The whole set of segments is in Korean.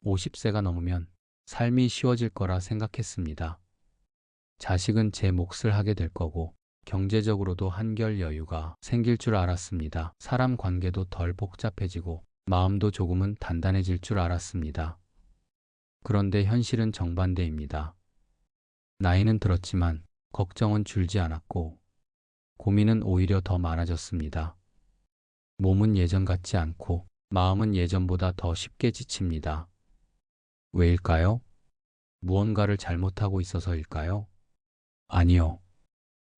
50세가 넘으면 삶이 쉬워질 거라 생각했습니다. 자식은 제 몫을 하게 될 거고 경제적으로도 한결 여유가 생길 줄 알았습니다. 사람 관계도 덜 복잡해지고 마음도 조금은 단단해질 줄 알았습니다. 그런데 현실은 정반대입니다. 나이는 들었지만 걱정은 줄지 않았고 고민은 오히려 더 많아졌습니다. 몸은 예전 같지 않고 마음은 예전보다 더 쉽게 지칩니다. 왜일까요? 무언가를 잘못하고 있어서일까요? 아니요.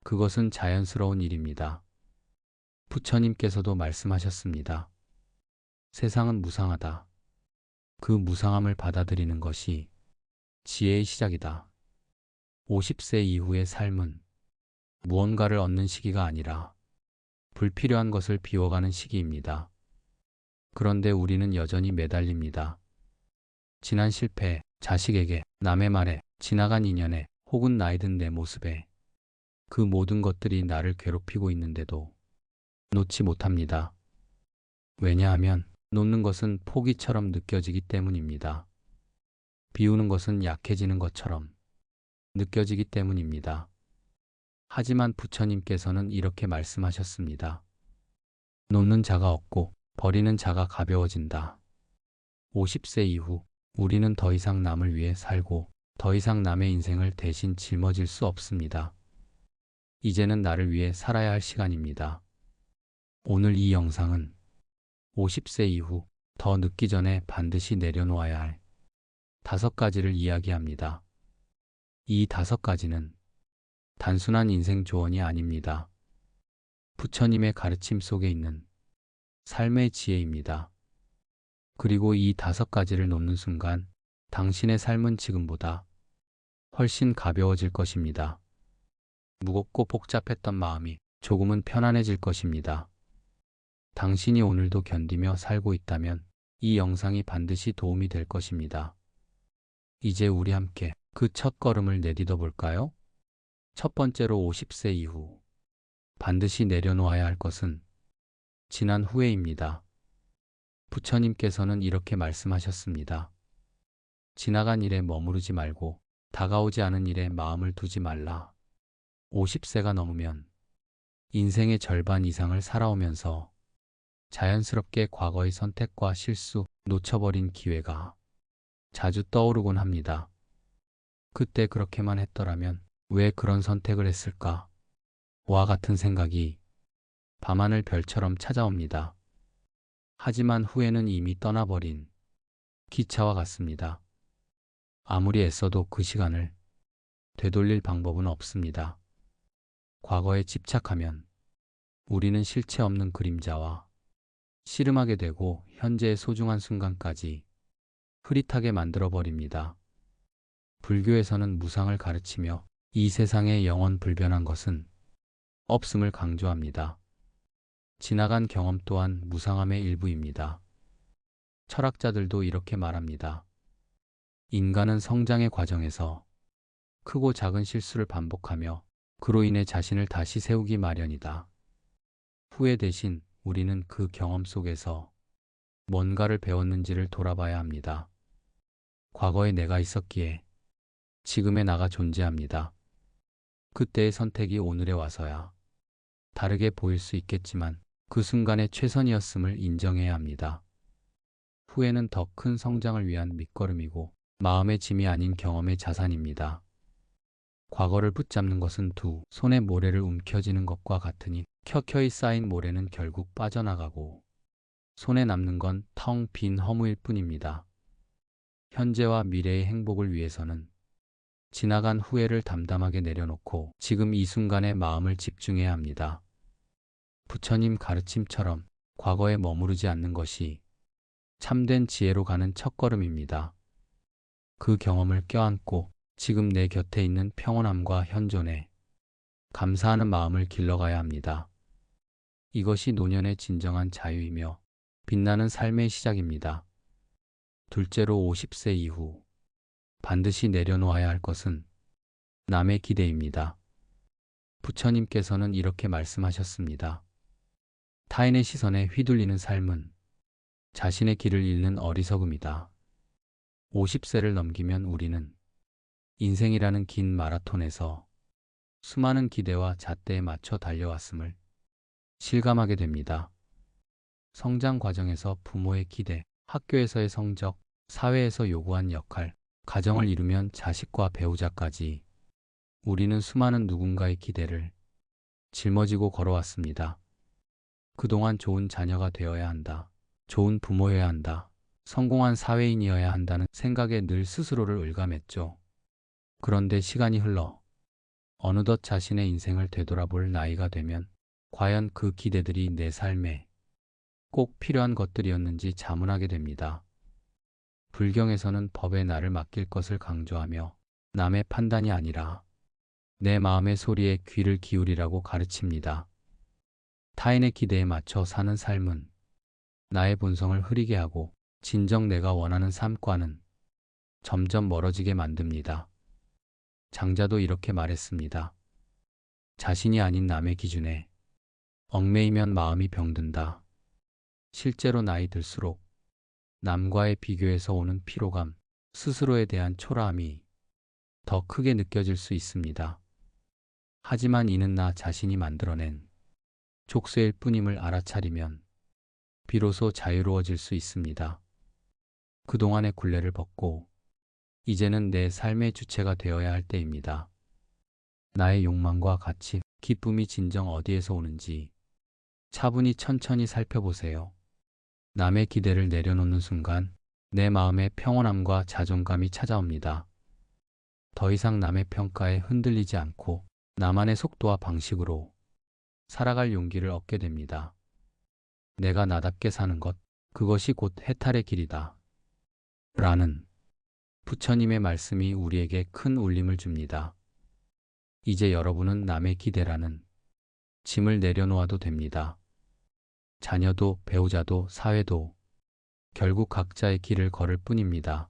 그것은 자연스러운 일입니다. 부처님께서도 말씀하셨습니다. 세상은 무상하다. 그 무상함을 받아들이는 것이 지혜의 시작이다. 50세 이후의 삶은 무언가를 얻는 시기가 아니라 불필요한 것을 비워가는 시기입니다. 그런데 우리는 여전히 매달립니다. 지난 실패, 자식에게, 남의 말에, 지나간 인연에, 혹은 나이 든 내 모습에 그 모든 것들이 나를 괴롭히고 있는데도 놓지 못합니다. 왜냐하면 놓는 것은 포기처럼 느껴지기 때문입니다. 비우는 것은 약해지는 것처럼 느껴지기 때문입니다. 하지만 부처님께서는 이렇게 말씀하셨습니다. 놓는 자가 없고 버리는 자가 가벼워진다. 50세 이후 우리는 더 이상 남을 위해 살고 더 이상 남의 인생을 대신 짊어질 수 없습니다. 이제는 나를 위해 살아야 할 시간입니다. 오늘 이 영상은 50세 이후 더 늦기 전에 반드시 내려놓아야 할 5가지를 이야기합니다. 이 5가지는 단순한 인생 조언이 아닙니다. 부처님의 가르침 속에 있는 삶의 지혜입니다. 그리고 이 5가지를 놓는 순간 당신의 삶은 지금보다 훨씬 가벼워질 것입니다. 무겁고 복잡했던 마음이 조금은 편안해질 것입니다. 당신이 오늘도 견디며 살고 있다면 이 영상이 반드시 도움이 될 것입니다. 이제 우리 함께 그 첫 걸음을 내딛어 볼까요? 첫 번째로 50세 이후 반드시 내려놓아야 할 것은 지난 후회입니다. 부처님께서는 이렇게 말씀하셨습니다. 지나간 일에 머무르지 말고 다가오지 않은 일에 마음을 두지 말라. 50세가 넘으면 인생의 절반 이상을 살아오면서 자연스럽게 과거의 선택과 실수, 놓쳐버린 기회가 자주 떠오르곤 합니다. 그때 그렇게만 했더라면 왜 그런 선택을 했을까? 와 같은 생각이 밤하늘 별처럼 찾아옵니다. 하지만 후회는 이미 떠나버린 기차와 같습니다. 아무리 애써도 그 시간을 되돌릴 방법은 없습니다. 과거에 집착하면 우리는 실체 없는 그림자와 씨름하게 되고 현재의 소중한 순간까지 흐릿하게 만들어버립니다. 불교에서는 무상을 가르치며 이 세상에 영원 불변한 것은 없음을 강조합니다. 지나간 경험 또한 무상함의 일부입니다. 철학자들도 이렇게 말합니다. 인간은 성장의 과정에서 크고 작은 실수를 반복하며 그로 인해 자신을 다시 세우기 마련이다. 후회 대신 우리는 그 경험 속에서 뭔가를 배웠는지를 돌아봐야 합니다. 과거에 내가 있었기에 지금의 나가 존재합니다. 그때의 선택이 오늘에 와서야 다르게 보일 수 있겠지만 그 순간의 최선이었음을 인정해야 합니다. 후회는 더 큰 성장을 위한 밑거름이고 마음의 짐이 아닌 경험의 자산입니다. 과거를 붙잡는 것은 두 손의 모래를 움켜쥐는 것과 같으니 켜켜이 쌓인 모래는 결국 빠져나가고 손에 남는 건 텅 빈 허무일 뿐입니다. 현재와 미래의 행복을 위해서는 지나간 후회를 담담하게 내려놓고 지금 이 순간에 마음을 집중해야 합니다. 부처님 가르침처럼 과거에 머무르지 않는 것이 참된 지혜로 가는 첫걸음입니다. 그 경험을 껴안고 지금 내 곁에 있는 평온함과 현존에 감사하는 마음을 길러가야 합니다. 이것이 노년의 진정한 자유이며 빛나는 삶의 시작입니다. 둘째로 50세 이후 반드시 내려놓아야 할 것은 남의 기대입니다. 부처님께서는 이렇게 말씀하셨습니다. 타인의 시선에 휘둘리는 삶은 자신의 길을 잃는 어리석음이다. 50세를 넘기면 우리는 인생이라는 긴 마라톤에서 수많은 기대와 잣대에 맞춰 달려왔음을 실감하게 됩니다. 성장 과정에서 부모의 기대, 학교에서의 성적, 사회에서 요구한 역할, 가정을 이루면 자식과 배우자까지 우리는 수많은 누군가의 기대를 짊어지고 걸어왔습니다. 그동안 좋은 자녀가 되어야 한다. 좋은 부모여야 한다. 성공한 사회인이어야 한다는 생각에 늘 스스로를 옭아맸죠. 그런데 시간이 흘러 어느덧 자신의 인생을 되돌아볼 나이가 되면 과연 그 기대들이 내 삶에 꼭 필요한 것들이었는지 자문하게 됩니다. 불경에서는 법에 나를 맡길 것을 강조하며 남의 판단이 아니라 내 마음의 소리에 귀를 기울이라고 가르칩니다. 타인의 기대에 맞춰 사는 삶은 나의 본성을 흐리게 하고 진정 내가 원하는 삶과는 점점 멀어지게 만듭니다. 장자도 이렇게 말했습니다. 자신이 아닌 남의 기준에 얽매이면 마음이 병든다. 실제로 나이 들수록 남과의 비교에서 오는 피로감, 스스로에 대한 초라함이 더 크게 느껴질 수 있습니다. 하지만 이는 나 자신이 만들어낸 족쇄일 뿐임을 알아차리면 비로소 자유로워질 수 있습니다. 그동안의 굴레를 벗고 이제는 내 삶의 주체가 되어야 할 때입니다. 나의 욕망과 가치, 기쁨이 진정 어디에서 오는지 차분히 천천히 살펴보세요. 남의 기대를 내려놓는 순간 내 마음에 평온함과 자존감이 찾아옵니다. 더 이상 남의 평가에 흔들리지 않고 나만의 속도와 방식으로 살아갈 용기를 얻게 됩니다. 내가 나답게 사는 것, 그것이 곧 해탈의 길이다. 라는 부처님의 말씀이 우리에게 큰 울림을 줍니다. 이제 여러분은 남의 기대라는 짐을 내려놓아도 됩니다. 자녀도 배우자도 사회도 결국 각자의 길을 걸을 뿐입니다.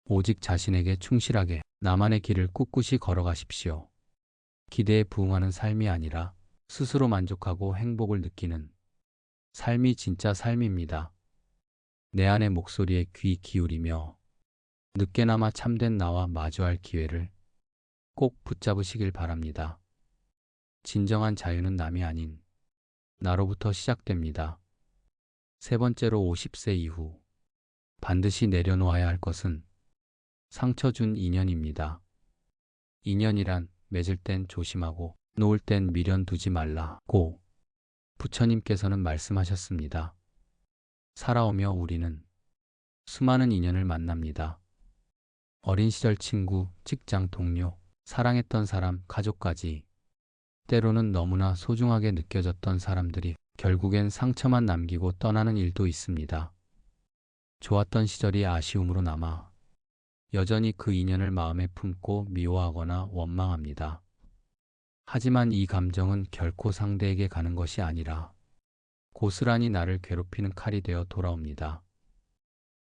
오직 자신에게 충실하게 나만의 길을 꿋꿋이 걸어가십시오. 기대에 부응하는 삶이 아니라 스스로 만족하고 행복을 느끼는 삶이 진짜 삶입니다. 내 안의 목소리에 귀 기울이며 늦게나마 참된 나와 마주할 기회를 꼭 붙잡으시길 바랍니다. 진정한 자유는 남이 아닌 나로부터 시작됩니다. 세 번째로 50세 이후 반드시 내려놓아야 할 것은 상처 준 인연입니다. 인연이란 맺을 땐 조심하고 놓을 땐 미련 두지 말라고 부처님께서는 말씀하셨습니다. 살아오며 우리는 수많은 인연을 만납니다. 어린 시절 친구, 직장 동료, 사랑했던 사람, 가족까지 때로는 너무나 소중하게 느껴졌던 사람들이 결국엔 상처만 남기고 떠나는 일도 있습니다. 좋았던 시절이 아쉬움으로 남아 여전히 그 인연을 마음에 품고 미워하거나 원망합니다. 하지만 이 감정은 결코 상대에게 가는 것이 아니라 고스란히 나를 괴롭히는 칼이 되어 돌아옵니다.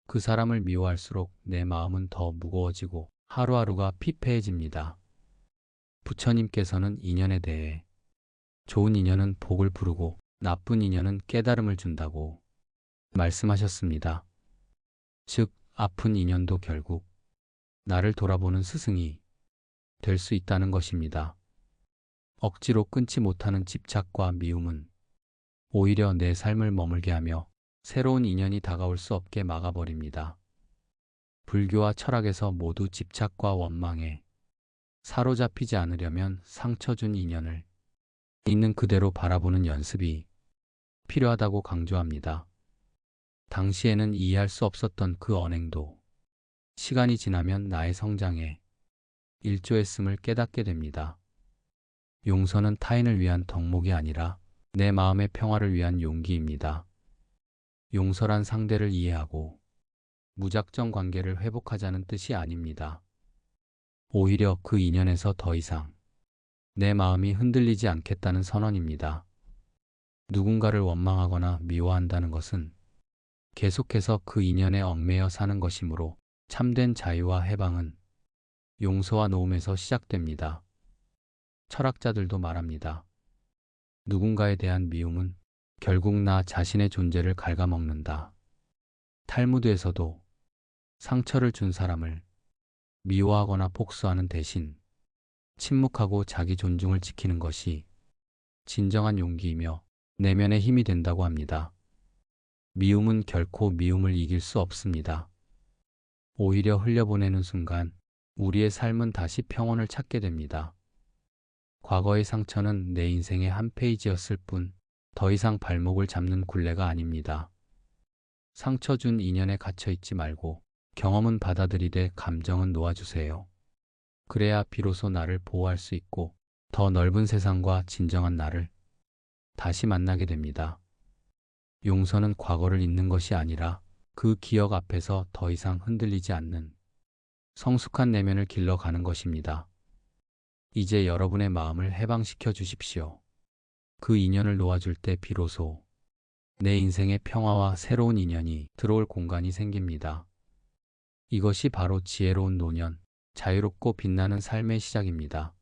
그 사람을 미워할수록 내 마음은 더 무거워지고 하루하루가 피폐해집니다. 부처님께서는 인연에 대해 좋은 인연은 복을 부르고 나쁜 인연은 깨달음을 준다고 말씀하셨습니다. 즉, 아픈 인연도 결국 나를 돌아보는 스승이 될 수 있다는 것입니다. 억지로 끊지 못하는 집착과 미움은 오히려 내 삶을 머물게 하며 새로운 인연이 다가올 수 없게 막아버립니다. 불교와 철학에서 모두 집착과 원망에 사로잡히지 않으려면 상처 준 인연을 있는 그대로 바라보는 연습이 필요하다고 강조합니다. 당시에는 이해할 수 없었던 그 언행도 시간이 지나면 나의 성장에 일조했음을 깨닫게 됩니다. 용서는 타인을 위한 덕목이 아니라 내 마음의 평화를 위한 용기입니다. 용서란 상대를 이해하고 무작정 관계를 회복하자는 뜻이 아닙니다. 오히려 그 인연에서 더 이상 내 마음이 흔들리지 않겠다는 선언입니다. 누군가를 원망하거나 미워한다는 것은 계속해서 그 인연에 얽매여 사는 것이므로 참된 자유와 해방은 용서와 놓음에서 시작됩니다. 철학자들도 말합니다. 누군가에 대한 미움은 결국 나 자신의 존재를 갉아먹는다. 탈무드에서도 상처를 준 사람을 미워하거나 복수하는 대신 침묵하고 자기 존중을 지키는 것이 진정한 용기이며 내면의 힘이 된다고 합니다. 미움은 결코 미움을 이길 수 없습니다. 오히려 흘려보내는 순간 우리의 삶은 다시 평온을 찾게 됩니다. 과거의 상처는 내 인생의 한 페이지였을 뿐 더 이상 발목을 잡는 굴레가 아닙니다. 상처 준 인연에 갇혀 있지 말고 경험은 받아들이되 감정은 놓아주세요. 그래야 비로소 나를 보호할 수 있고 더 넓은 세상과 진정한 나를 다시 만나게 됩니다. 용서는 과거를 잊는 것이 아니라 그 기억 앞에서 더 이상 흔들리지 않는 성숙한 내면을 길러가는 것입니다. 이제 여러분의 마음을 해방시켜 주십시오. 그 인연을 놓아줄 때 비로소 내 인생의 평화와 새로운 인연이 들어올 공간이 생깁니다. 이것이 바로 지혜로운 노년, 자유롭고 빛나는 삶의 시작입니다.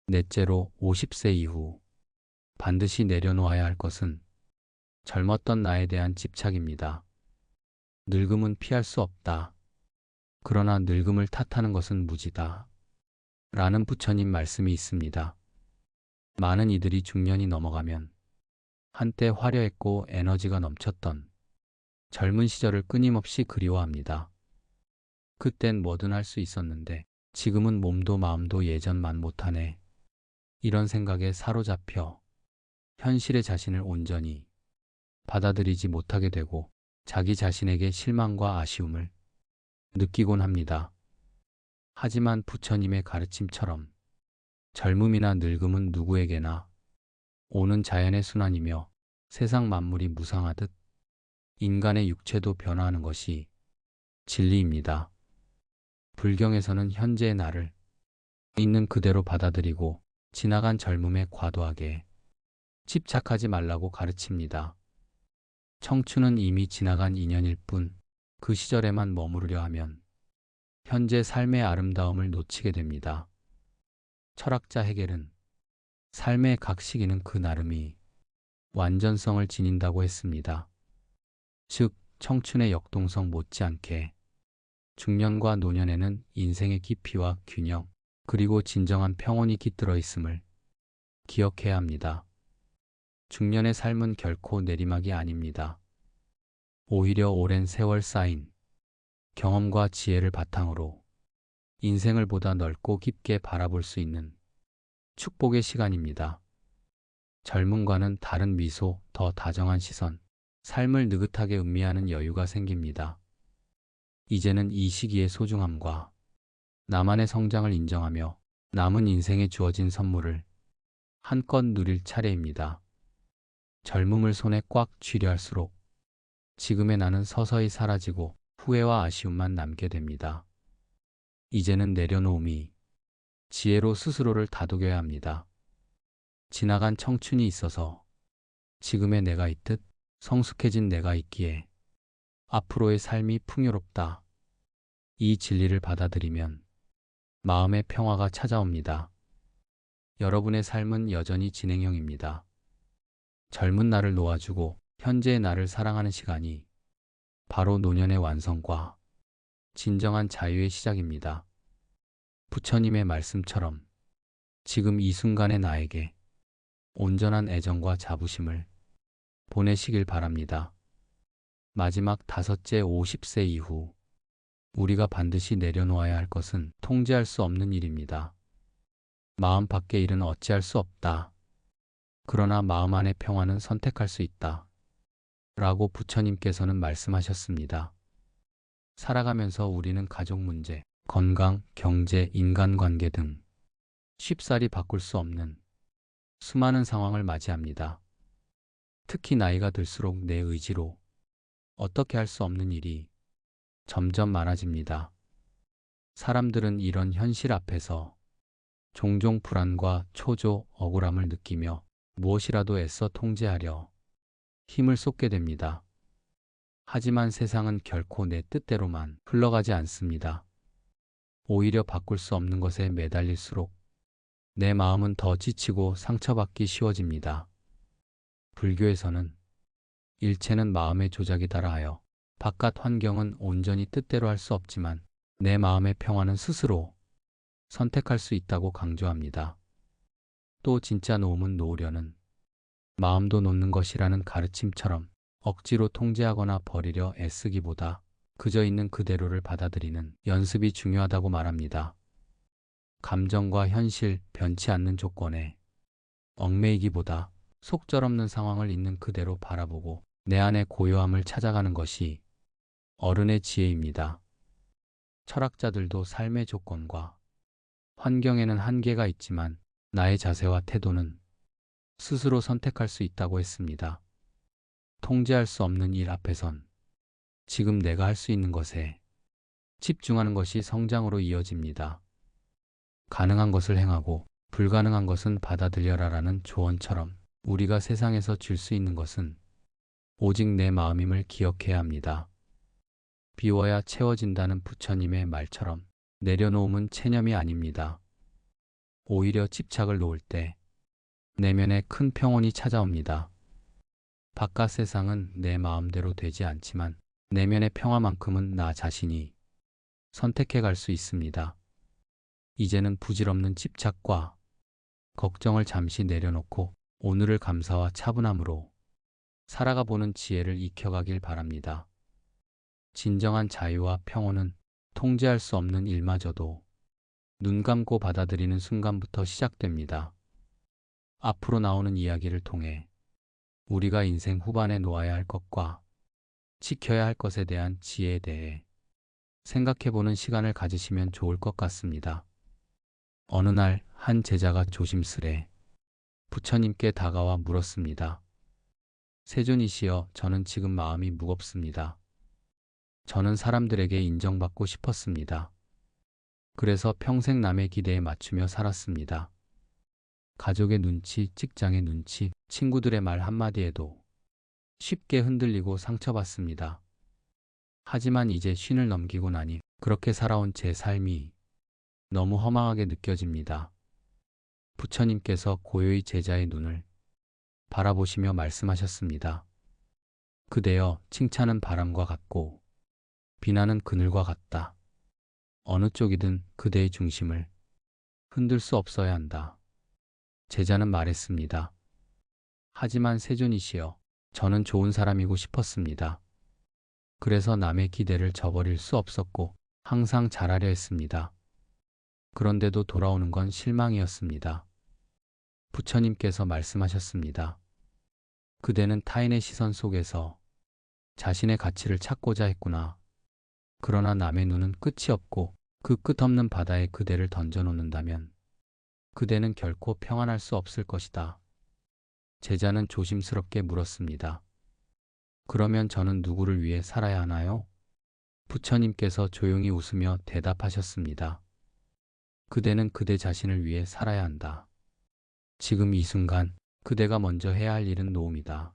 넷째로 50세 이후 반드시 내려놓아야 할 것은 젊었던 나에 대한 집착입니다. 늙음은 피할 수 없다. 그러나 늙음을 탓하는 것은 무지다. 라는 부처님 말씀이 있습니다. 많은 이들이 중년이 넘어가면 한때 화려했고 에너지가 넘쳤던 젊은 시절을 끊임없이 그리워합니다. 그땐 뭐든 할 수 있었는데 지금은 몸도 마음도 예전만 못하네. 이런 생각에 사로잡혀 현실의 자신을 온전히 받아들이지 못하게 되고 자기 자신에게 실망과 아쉬움을 느끼곤 합니다. 하지만 부처님의 가르침처럼 젊음이나 늙음은 누구에게나 오는 자연의 순환이며 세상 만물이 무상하듯 인간의 육체도 변화하는 것이 진리입니다. 불경에서는 현재의 나를 있는 그대로 받아들이고 지나간 젊음에 과도하게 집착하지 말라고 가르칩니다. 청춘은 이미 지나간 인연일 뿐 그 시절에만 머무르려 하면 현재 삶의 아름다움을 놓치게 됩니다. 철학자 헤겔은 삶의 각 시기는 그 나름이 완전성을 지닌다고 했습니다. 즉, 청춘의 역동성 못지않게 중년과 노년에는 인생의 깊이와 균형, 그리고 진정한 평온이 깃들어 있음을 기억해야 합니다. 중년의 삶은 결코 내리막이 아닙니다. 오히려 오랜 세월 쌓인 경험과 지혜를 바탕으로 인생을 보다 넓고 깊게 바라볼 수 있는 축복의 시간입니다. 젊음과는 다른 미소, 더 다정한 시선, 삶을 느긋하게 음미하는 여유가 생깁니다. 이제는 이 시기의 소중함과 나만의 성장을 인정하며 남은 인생에 주어진 선물을 한껏 누릴 차례입니다. 젊음을 손에 꽉 쥐려 할수록 지금의 나는 서서히 사라지고 후회와 아쉬움만 남게 됩니다. 이제는 내려놓음이 지혜로 스스로를 다독여야 합니다. 지나간 청춘이 있어서 지금의 내가 있듯 성숙해진 내가 있기에 앞으로의 삶이 풍요롭다. 이 진리를 받아들이면 마음의 평화가 찾아옵니다. 여러분의 삶은 여전히 진행형입니다. 젊은 나를 놓아주고 현재의 나를 사랑하는 시간이 바로 노년의 완성과 진정한 자유의 시작입니다. 부처님의 말씀처럼 지금 이 순간의 나에게 온전한 애정과 자부심을 보내시길 바랍니다. 마지막 다섯째, 50세 이후 우리가 반드시 내려놓아야 할 것은 통제할 수 없는 일입니다. 마음 밖의 일은 어찌할 수 없다. 그러나 마음 안의 평화는 선택할 수 있다. 라고 부처님께서는 말씀하셨습니다. 살아가면서 우리는 가족 문제, 건강, 경제, 인간관계 등 쉽사리 바꿀 수 없는 수많은 상황을 맞이합니다. 특히 나이가 들수록 내 의지로 어떻게 할 수 없는 일이 점점 많아집니다. 사람들은 이런 현실 앞에서 종종 불안과 초조, 억울함을 느끼며 무엇이라도 애써 통제하려 힘을 쏟게 됩니다. 하지만 세상은 결코 내 뜻대로만 흘러가지 않습니다. 오히려 바꿀 수 없는 것에 매달릴수록 내 마음은 더 지치고 상처받기 쉬워집니다. 불교에서는 일체는 마음의 조작이다라 하여 바깥 환경은 온전히 뜻대로 할 수 없지만 내 마음의 평화는 스스로 선택할 수 있다고 강조합니다. 또 진짜 놓음은 놓으려는 마음도 놓는 것이라는 가르침처럼 억지로 통제하거나 버리려 애쓰기보다 그저 있는 그대로를 받아들이는 연습이 중요하다고 말합니다. 감정과 현실, 변치 않는 조건에 얽매이기보다 속절없는 상황을 있는 그대로 바라보고 내 안의 고요함을 찾아가는 것이 어른의 지혜입니다. 철학자들도 삶의 조건과 환경에는 한계가 있지만 나의 자세와 태도는 스스로 선택할 수 있다고 했습니다. 통제할 수 없는 일 앞에선 지금 내가 할 수 있는 것에 집중하는 것이 성장으로 이어집니다. 가능한 것을 행하고 불가능한 것은 받아들여라라는 조언처럼 우리가 세상에서 줄 수 있는 것은 오직 내 마음임을 기억해야 합니다. 비워야 채워진다는 부처님의 말처럼 내려놓음은 체념이 아닙니다. 오히려 집착을 놓을 때 내면에 큰 평온이 찾아옵니다. 바깥 세상은 내 마음대로 되지 않지만 내면의 평화만큼은 나 자신이 선택해 갈 수 있습니다. 이제는 부질없는 집착과 걱정을 잠시 내려놓고 오늘을 감사와 차분함으로 살아가 보는 지혜를 익혀가길 바랍니다. 진정한 자유와 평온은 통제할 수 없는 일마저도 눈 감고 받아들이는 순간부터 시작됩니다. 앞으로 나오는 이야기를 통해 우리가 인생 후반에 놓아야 할 것과 지켜야 할 것에 대한 지혜에 대해 생각해보는 시간을 가지시면 좋을 것 같습니다. 어느 날 한 제자가 조심스레 부처님께 다가와 물었습니다. 세존이시여, 저는 지금 마음이 무겁습니다. 저는 사람들에게 인정받고 싶었습니다. 그래서 평생 남의 기대에 맞추며 살았습니다. 가족의 눈치, 직장의 눈치, 친구들의 말 한마디에도 쉽게 흔들리고 상처받습니다. 하지만 이제 쉰을 넘기고 나니 그렇게 살아온 제 삶이 너무 허망하게 느껴집니다. 부처님께서 고요히 제자의 눈을 바라보시며 말씀하셨습니다. 그대여, 칭찬은 바람과 같고 비난은 그늘과 같다. 어느 쪽이든 그대의 중심을 흔들 수 없어야 한다. 제자는 말했습니다. 하지만 세존이시여, 저는 좋은 사람이고 싶었습니다. 그래서 남의 기대를 저버릴 수 없었고 항상 잘하려 했습니다. 그런데도 돌아오는 건 실망이었습니다. 부처님께서 말씀하셨습니다. 그대는 타인의 시선 속에서 자신의 가치를 찾고자 했구나. 그러나 남의 눈은 끝이 없고 그 끝없는 바다에 그대를 던져놓는다면 그대는 결코 평안할 수 없을 것이다. 제자는 조심스럽게 물었습니다. 그러면 저는 누구를 위해 살아야 하나요? 부처님께서 조용히 웃으며 대답하셨습니다. 그대는 그대 자신을 위해 살아야 한다. 지금 이 순간 그대가 먼저 해야 할 일은 노음이다.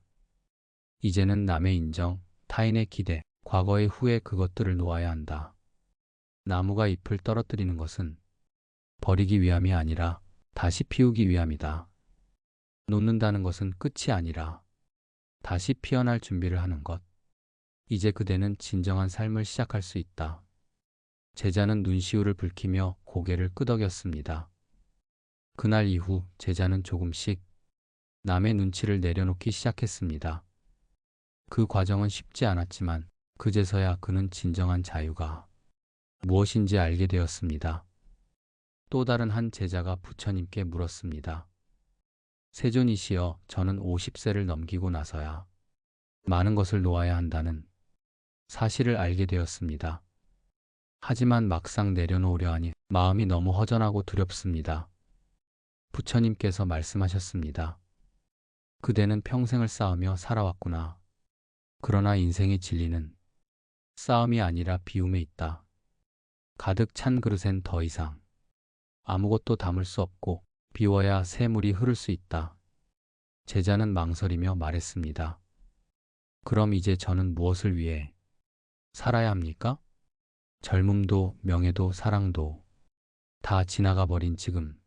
이제는 남의 인정, 타인의 기대, 과거의 후회, 그것들을 놓아야 한다. 나무가 잎을 떨어뜨리는 것은 버리기 위함이 아니라 다시 피우기 위함이다. 놓는다는 것은 끝이 아니라 다시 피어날 준비를 하는 것. 이제 그대는 진정한 삶을 시작할 수 있다. 제자는 눈시울을 붉히며 고개를 끄덕였습니다. 그날 이후 제자는 조금씩 남의 눈치를 내려놓기 시작했습니다. 그 과정은 쉽지 않았지만 그제서야 그는 진정한 자유가 무엇인지 알게 되었습니다. 또 다른 한 제자가 부처님께 물었습니다. 세존이시여, 저는 50세를 넘기고 나서야 많은 것을 놓아야 한다는 사실을 알게 되었습니다. 하지만 막상 내려놓으려 하니 마음이 너무 허전하고 두렵습니다. 부처님께서 말씀하셨습니다. 그대는 평생을 쌓으며 살아왔구나. 그러나 인생의 진리는 싸움이 아니라 비움에 있다. 가득 찬 그릇엔 더 이상 아무것도 담을 수 없고 비워야 샘물이 흐를 수 있다. 제자는 망설이며 말했습니다. 그럼 이제 저는 무엇을 위해 살아야 합니까? 젊음도 명예도 사랑도 다 지나가 버린 지금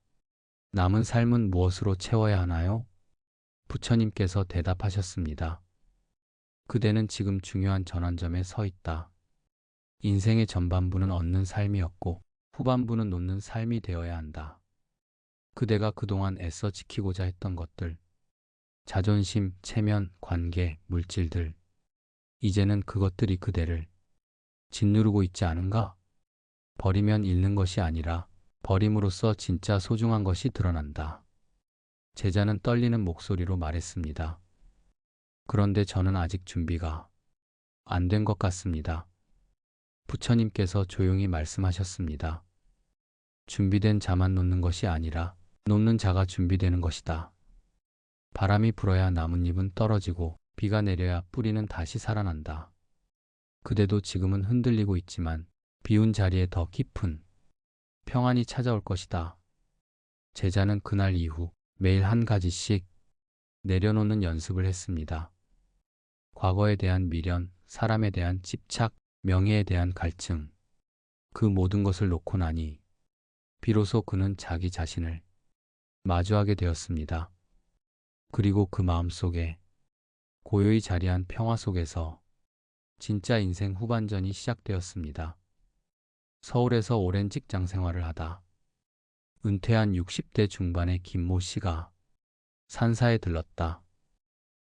남은 삶은 무엇으로 채워야 하나요? 부처님께서 대답하셨습니다. 그대는 지금 중요한 전환점에 서 있다. 인생의 전반부는 얻는 삶이었고 후반부는 놓는 삶이 되어야 한다. 그대가 그동안 애써 지키고자 했던 것들, 자존심, 체면, 관계, 물질들, 이제는 그것들이 그대를 짓누르고 있지 않은가? 버리면 잃는 것이 아니라 버림으로써 진짜 소중한 것이 드러난다. 제자는 떨리는 목소리로 말했습니다. 그런데 저는 아직 준비가 안 된 것 같습니다. 부처님께서 조용히 말씀하셨습니다. 준비된 자만 놓는 것이 아니라 놓는 자가 준비되는 것이다. 바람이 불어야 나뭇잎은 떨어지고 비가 내려야 뿌리는 다시 살아난다. 그대도 지금은 흔들리고 있지만 비운 자리에 더 깊은 평안이 찾아올 것이다. 제자는 그날 이후 매일 한 가지씩 내려놓는 연습을 했습니다. 과거에 대한 미련, 사람에 대한 집착, 명예에 대한 갈증, 그 모든 것을 놓고 나니 비로소 그는 자기 자신을 마주하게 되었습니다. 그리고 그 마음속에 고요히 자리한 평화 속에서 진짜 인생 후반전이 시작되었습니다. 서울에서 오랜 직장 생활을 하다 은퇴한 60대 중반의 김모 씨가 산사에 들렀다.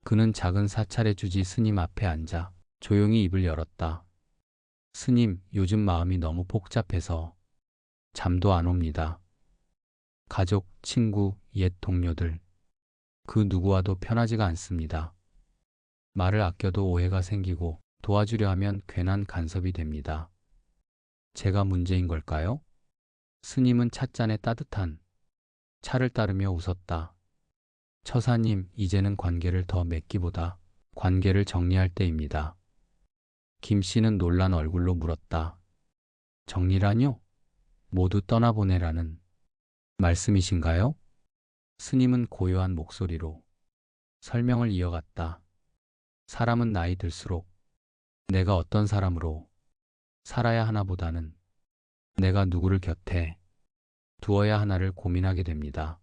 그는 작은 사찰의 주지 스님 앞에 앉아 조용히 입을 열었다. 스님, 요즘 마음이 너무 복잡해서 잠도 안 옵니다. 가족, 친구, 옛 동료들, 그 누구와도 편하지가 않습니다. 말을 아껴도 오해가 생기고 도와주려 하면 괜한 간섭이 됩니다. 제가 문제인 걸까요? 스님은 찻잔에 따뜻한 차를 따르며 웃었다. 처사님, 이제는 관계를 더 맺기보다 관계를 정리할 때입니다. 김 씨는 놀란 얼굴로 물었다. 정리라뇨? 모두 떠나보내라는 말씀이신가요? 스님은 고요한 목소리로 설명을 이어갔다. 사람은 나이 들수록 내가 어떤 사람으로 살아야 하나보다는 내가 누구를 곁에 두어야 하나를 고민하게 됩니다.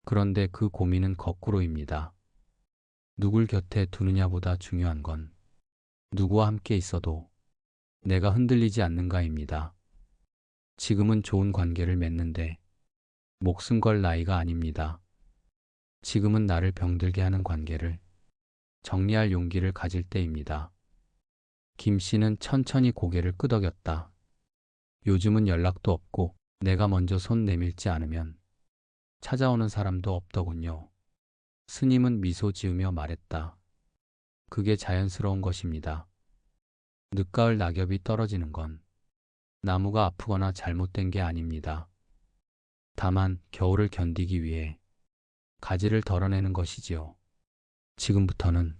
그런데 그 고민은 거꾸로입니다. 누굴 곁에 두느냐보다 중요한 건 누구와 함께 있어도 내가 흔들리지 않는가입니다. 지금은 좋은 관계를 맺는데 목숨 걸 나이가 아닙니다. 지금은 나를 병들게 하는 관계를 정리할 용기를 가질 때입니다. 김 씨는 천천히 고개를 끄덕였다. 요즘은 연락도 없고 내가 먼저 손 내밀지 않으면 찾아오는 사람도 없더군요. 스님은 미소 지으며 말했다. 그게 자연스러운 것입니다. 늦가을 낙엽이 떨어지는 건 나무가 아프거나 잘못된 게 아닙니다. 다만 겨울을 견디기 위해 가지를 덜어내는 것이지요. 지금부터는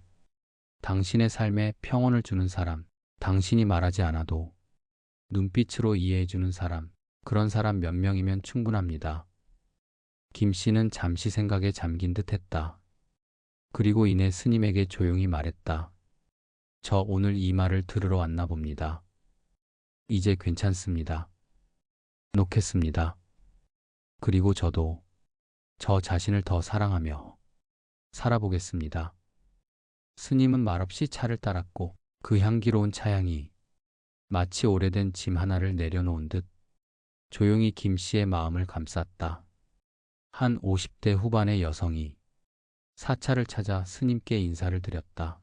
당신의 삶에 평온을 주는 사람, 당신이 말하지 않아도 눈빛으로 이해해주는 사람, 그런 사람 몇 명이면 충분합니다. 김 씨는 잠시 생각에 잠긴 듯 했다. 그리고 이내 스님에게 조용히 말했다. 저 오늘 이 말을 들으러 왔나 봅니다. 이제 괜찮습니다. 놓겠습니다. 그리고 저도 저 자신을 더 사랑하며 살아보겠습니다. 스님은 말없이 차를 따랐고 그 향기로운 차향이 마치 오래된 짐 하나를 내려놓은 듯 조용히 김 씨의 마음을 감쌌다. 한 50대 후반의 여성이 사찰을 찾아 스님께 인사를 드렸다.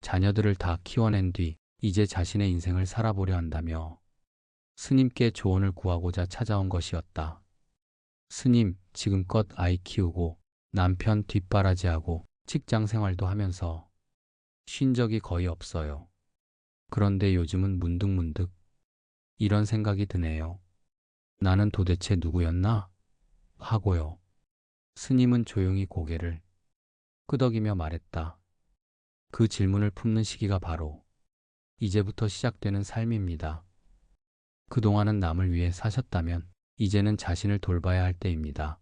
자녀들을 다 키워낸 뒤 이제 자신의 인생을 살아보려 한다며 스님께 조언을 구하고자 찾아온 것이었다. 스님, 지금껏 아이 키우고 남편 뒷바라지하고 직장 생활도 하면서 쉰 적이 거의 없어요. 그런데 요즘은 문득문득 이런 생각이 드네요. 나는 도대체 누구였나? 하고요. 스님은 조용히 고개를 끄덕이며 말했다. 그 질문을 품는 시기가 바로 이제부터 시작되는 삶입니다. 그동안은 남을 위해 사셨다면 이제는 자신을 돌봐야 할 때입니다.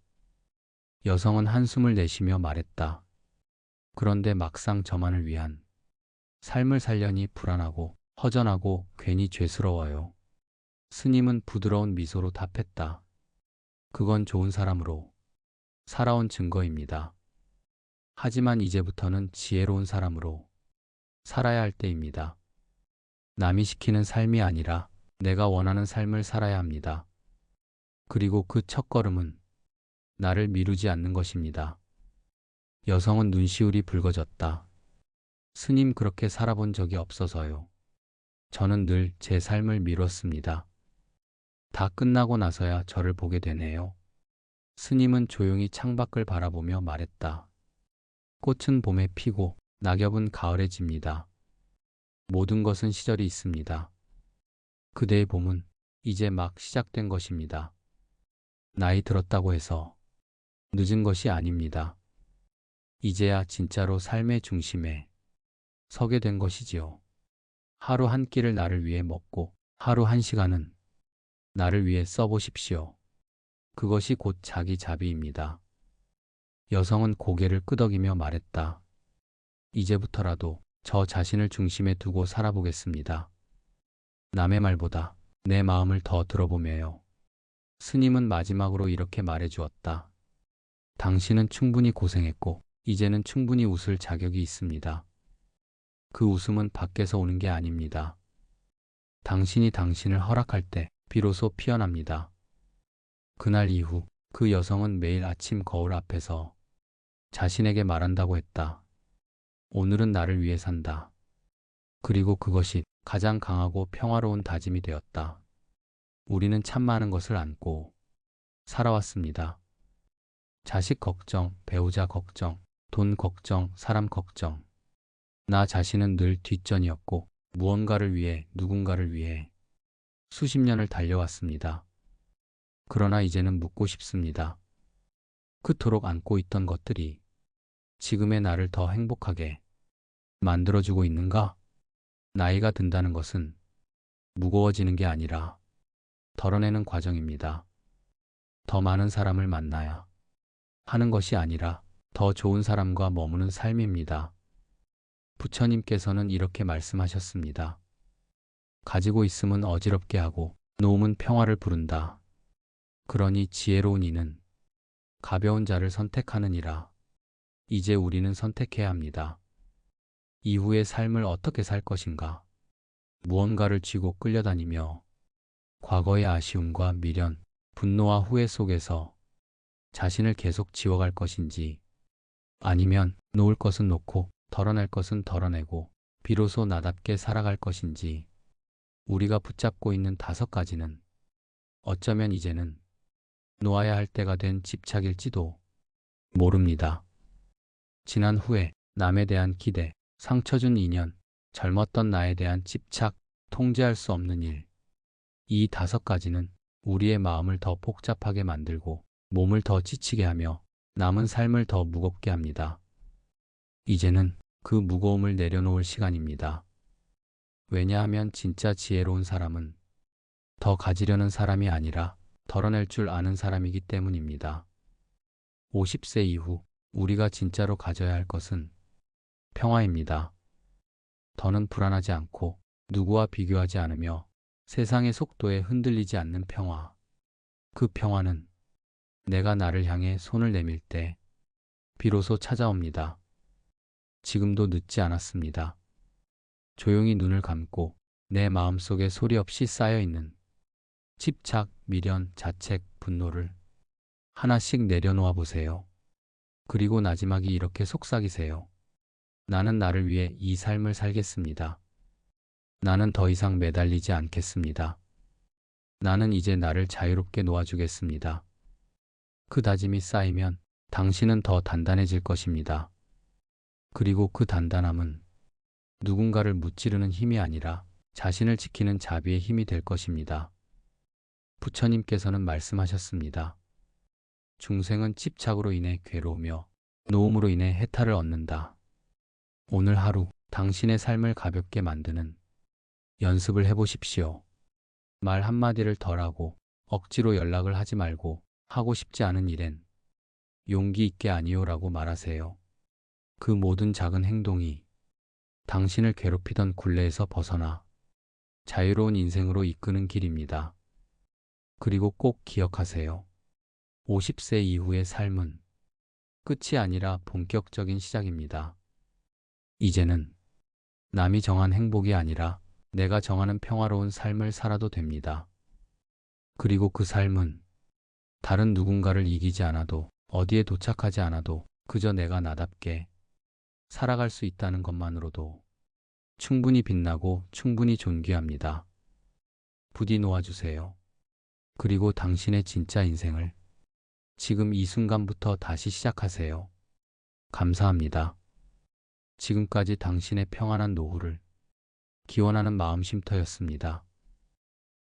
여성은 한숨을 내쉬며 말했다. 그런데 막상 저만을 위한 삶을 살려니 불안하고 허전하고 괜히 죄스러워요. 스님은 부드러운 미소로 답했다. 그건 좋은 사람으로 살아온 증거입니다. 하지만 이제부터는 지혜로운 사람으로 살아야 할 때입니다. 남이 시키는 삶이 아니라 내가 원하는 삶을 살아야 합니다. 그리고 그 첫걸음은 나를 미루지 않는 것입니다. 여성은 눈시울이 붉어졌다. 스님, 그렇게 살아본 적이 없어서요. 저는 늘 제 삶을 미뤘습니다. 다 끝나고 나서야 저를 보게 되네요. 스님은 조용히 창밖을 바라보며 말했다. 꽃은 봄에 피고 낙엽은 가을에 집니다. 모든 것은 시절이 있습니다. 그대의 봄은 이제 막 시작된 것입니다. 나이 들었다고 해서 늦은 것이 아닙니다. 이제야 진짜로 삶의 중심에 서게 된 것이지요. 하루 한 끼를 나를 위해 먹고 하루 한 시간은 나를 위해 써보십시오. 그것이 곧 자기 자비입니다. 여성은 고개를 끄덕이며 말했다. 이제부터라도 저 자신을 중심에 두고 살아보겠습니다. 남의 말보다 내 마음을 더 들어보며요. 스님은 마지막으로 이렇게 말해주었다. 당신은 충분히 고생했고 이제는 충분히 웃을 자격이 있습니다. 그 웃음은 밖에서 오는 게 아닙니다. 당신이 당신을 허락할 때 비로소 피어납니다. 그날 이후 그 여성은 매일 아침 거울 앞에서 자신에게 말한다고 했다. 오늘은 나를 위해 산다. 그리고 그것이 가장 강하고 평화로운 다짐이 되었다. 우리는 참 많은 것을 안고 살아왔습니다. 자식 걱정, 배우자 걱정, 돈 걱정, 사람 걱정. 나 자신은 늘 뒷전이었고 무언가를 위해, 누군가를 위해 수십 년을 달려왔습니다. 그러나 이제는 묻고 싶습니다. 그토록 안고 있던 것들이 지금의 나를 더 행복하게 만들어주고 있는가? 나이가 든다는 것은 무거워지는 게 아니라 덜어내는 과정입니다. 더 많은 사람을 만나야 하는 것이 아니라 더 좋은 사람과 머무는 삶입니다. 부처님께서는 이렇게 말씀하셨습니다. 가지고 있음은 어지럽게 하고 놓음은 평화를 부른다. 그러니 지혜로운 이는 가벼운 자를 선택하느니라. 이제 우리는 선택해야 합니다. 이후의 삶을 어떻게 살 것인가? 무언가를 쥐고 끌려다니며 과거의 아쉬움과 미련, 분노와 후회 속에서 자신을 계속 지워갈 것인지, 아니면 놓을 것은 놓고 덜어낼 것은 덜어내고 비로소 나답게 살아갈 것인지, 우리가 붙잡고 있는 5가지는 어쩌면 이제는 놓아야 할 때가 된 집착일지도 모릅니다. 지난 후에 남에 대한 기대, 상처 준 인연, 젊었던 나에 대한 집착, 통제할 수 없는 일. 이 5가지는 우리의 마음을 더 복잡하게 만들고 몸을 더 지치게 하며 남은 삶을 더 무겁게 합니다. 이제는 그 무거움을 내려놓을 시간입니다. 왜냐하면 진짜 지혜로운 사람은 더 가지려는 사람이 아니라 덜어낼 줄 아는 사람이기 때문입니다. 50세 이후 우리가 진짜로 가져야 할 것은 평화입니다. 더는 불안하지 않고 누구와 비교하지 않으며 세상의 속도에 흔들리지 않는 평화. 그 평화는 내가 나를 향해 손을 내밀 때 비로소 찾아옵니다. 지금도 늦지 않았습니다. 조용히 눈을 감고 내 마음속에 소리 없이 쌓여있는 집착, 미련, 자책, 분노를 하나씩 내려놓아 보세요. 그리고 나지막이 이렇게 속삭이세요. 나는 나를 위해 이 삶을 살겠습니다. 나는 더 이상 매달리지 않겠습니다. 나는 이제 나를 자유롭게 놓아주겠습니다. 그 다짐이 쌓이면 당신은 더 단단해질 것입니다. 그리고 그 단단함은 누군가를 무찌르는 힘이 아니라 자신을 지키는 자비의 힘이 될 것입니다. 부처님께서는 말씀하셨습니다. 중생은 집착으로 인해 괴로우며 노움으로 인해 해탈을 얻는다. 오늘 하루 당신의 삶을 가볍게 만드는 연습을 해보십시오. 말 한마디를 덜하고 억지로 연락을 하지 말고 하고 싶지 않은 일엔 용기 있게 아니요라고 말하세요. 그 모든 작은 행동이 당신을 괴롭히던 굴레에서 벗어나 자유로운 인생으로 이끄는 길입니다. 그리고 꼭 기억하세요. 50세 이후의 삶은 끝이 아니라 본격적인 시작입니다. 이제는 남이 정한 행복이 아니라 내가 정하는 평화로운 삶을 살아도 됩니다. 그리고 그 삶은 다른 누군가를 이기지 않아도, 어디에 도착하지 않아도 그저 내가 나답게 살아갈 수 있다는 것만으로도 충분히 빛나고 충분히 존귀합니다. 부디 놓아주세요. 그리고 당신의 진짜 인생을 지금 이 순간부터 다시 시작하세요. 감사합니다. 지금까지 당신의 평안한 노후를 기원하는 마음쉼터였습니다.